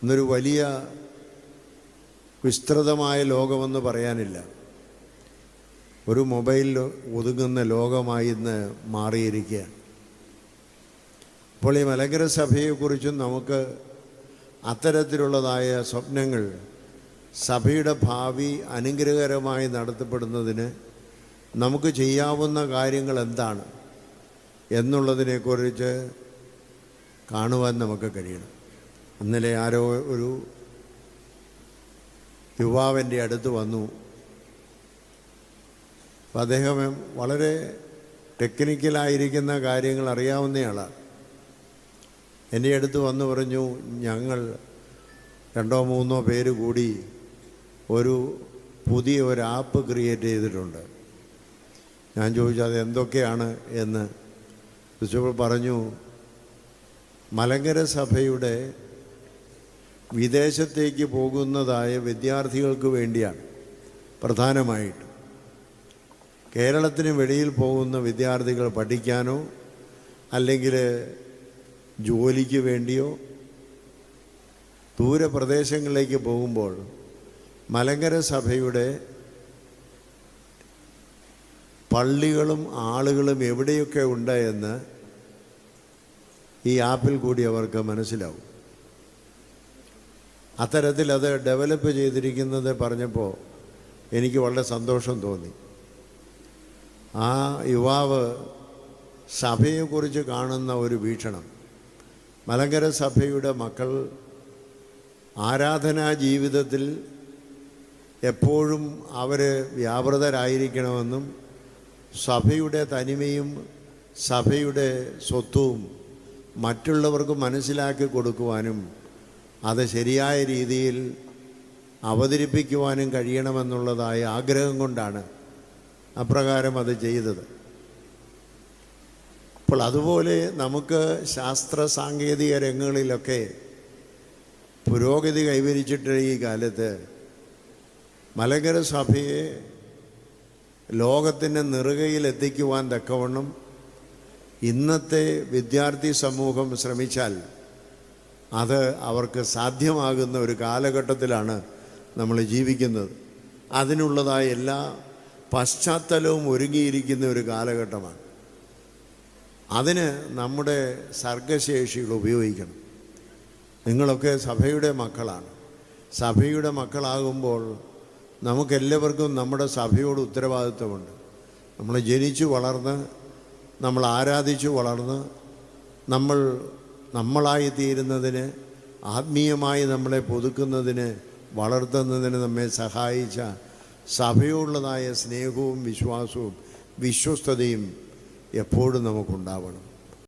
ഇന്നൊരു വലിയ വിസ്തൃതമായ ലോകമെന്ന് പറയാനില്ല. ഒരു മൊബൈലിൽ ഒതുങ്ങുന്ന ലോകമായി ഇന്ന് മാറിയിരിക്കുകയാണ്. അപ്പോൾ ഈ മലങ്കര സഭയെക്കുറിച്ചും നമുക്ക് അത്തരത്തിലുള്ളതായ സ്വപ്നങ്ങൾ, സഭയുടെ ഭാവി അനുഗ്രഹകരമായി നടത്തപ്പെടുന്നതിന് നമുക്ക് ചെയ്യാവുന്ന കാര്യങ്ങൾ എന്താണ് എന്നുള്ളതിനെക്കുറിച്ച് കാണുവാൻ നമുക്ക് കഴിയണം. ഇന്നലെ ആരോ ഒരു യുവാവിൻ്റെ അടുത്ത് വന്നു. അപ്പം അദ്ദേഹം വളരെ ടെക്നിക്കലായിരിക്കുന്ന കാര്യങ്ങൾ അറിയാവുന്നയാളാണ്. എൻ്റെ അടുത്ത് വന്ന് പറഞ്ഞു, ഞങ്ങൾ 2-3 പേര് കൂടി ഒരു പുതിയ ആപ്പ് ക്രിയേറ്റ് ചെയ്തിട്ടുണ്ട്. ഞാൻ ചോദിച്ചു അത് എന്തൊക്കെയാണ് എന്ന്. ചോദിച്ചപ്പോൾ പറഞ്ഞു, മലങ്കര സഭയുടെ വിദേശത്തേക്ക് പോകുന്നതായ വിദ്യാർത്ഥികൾക്ക് വേണ്ടിയാണ് പ്രധാനമായിട്ട്. കേരളത്തിന് വെളിയിൽ പോകുന്ന വിദ്യാർത്ഥികൾ പഠിക്കാനോ അല്ലെങ്കിൽ ജോലിക്ക് വേണ്ടിയോ ദൂരപ്രദേശങ്ങളിലേക്ക് പോകുമ്പോൾ മലങ്കര സഭയുടെ പള്ളികളും ആളുകളും എവിടെയൊക്കെ ഉണ്ട് എന്ന് ഈ ആപ്പിൽ കൂടി അവർക്ക് മനസ്സിലാവും. അത്തരത്തിൽ അത് ഡെവലപ്പ് ചെയ്തിരിക്കുന്നത് പറഞ്ഞപ്പോൾ എനിക്ക് വളരെ സന്തോഷം തോന്നി. ആ യുവാവ് സഭയെക്കുറിച്ച് കാണുന്ന ഒരു വീക്ഷണം, മലങ്കര സഭയുടെ മക്കൾ ആരാധനാ ജീവിതത്തിൽ എപ്പോഴും അവർ വ്യാപൃതരായിരിക്കണമെന്നും സഭയുടെ തനിമയും സഭയുടെ സ്വത്വവും മറ്റുള്ളവർക്ക് മനസ്സിലാക്കി കൊടുക്കുവാനും അത് ശരിയായ രീതിയിൽ അവതരിപ്പിക്കുവാനും കഴിയണമെന്നുള്ളതായ ആഗ്രഹം കൊണ്ടാണ് അപ്രകാരം അത് ചെയ്തത്. അപ്പോൾ അതുപോലെ നമുക്ക് ശാസ്ത്ര സാങ്കേതിക രംഗങ്ങളിലൊക്കെ പുരോഗതി കൈവരിച്ചിട്ട് ഈ കാലത്ത് മലങ്കര സഭയെ ലോകത്തിൻ്റെ നെറുകയിലെത്തിക്കുവാൻ തക്കവണ്ണം ഇന്നത്തെ വിദ്യാർത്ഥി സമൂഹം ശ്രമിച്ചാൽ അത് അവർക്ക് സാധ്യമാകുന്ന ഒരു കാലഘട്ടത്തിലാണ് നമ്മൾ ജീവിക്കുന്നത്. അതിനുള്ളതായ എല്ലാ പശ്ചാത്തലവും ഒരുങ്ങിയിരിക്കുന്ന ഒരു കാലഘട്ടമാണ്. അതിന് നമ്മുടെ സർഗശേഷികൾ ഉപയോഗിക്കണം. നിങ്ങളൊക്കെ സഭയുടെ മക്കളാണ്. സഭയുടെ മക്കളാകുമ്പോൾ നമുക്കെല്ലാവർക്കും നമ്മുടെ സഭയോട് ഉത്തരവാദിത്വമുണ്ട്. നമ്മൾ ജനിച്ചു വളർന്ന്, നമ്മൾ ആരാധിച്ചു വളർന്ന്, നമ്മളായിത്തീരുന്നതിന്, ആത്മീയമായി നമ്മളെ പുതുക്കുന്നതിന്, വളർത്തുന്നതിന് നമ്മെ സഹായിച്ച സഭയോടുള്ളതായ സ്നേഹവും വിശ്വാസവും വിശ്വസ്തതയും എപ്പോഴും നമുക്കുണ്ടാവണം.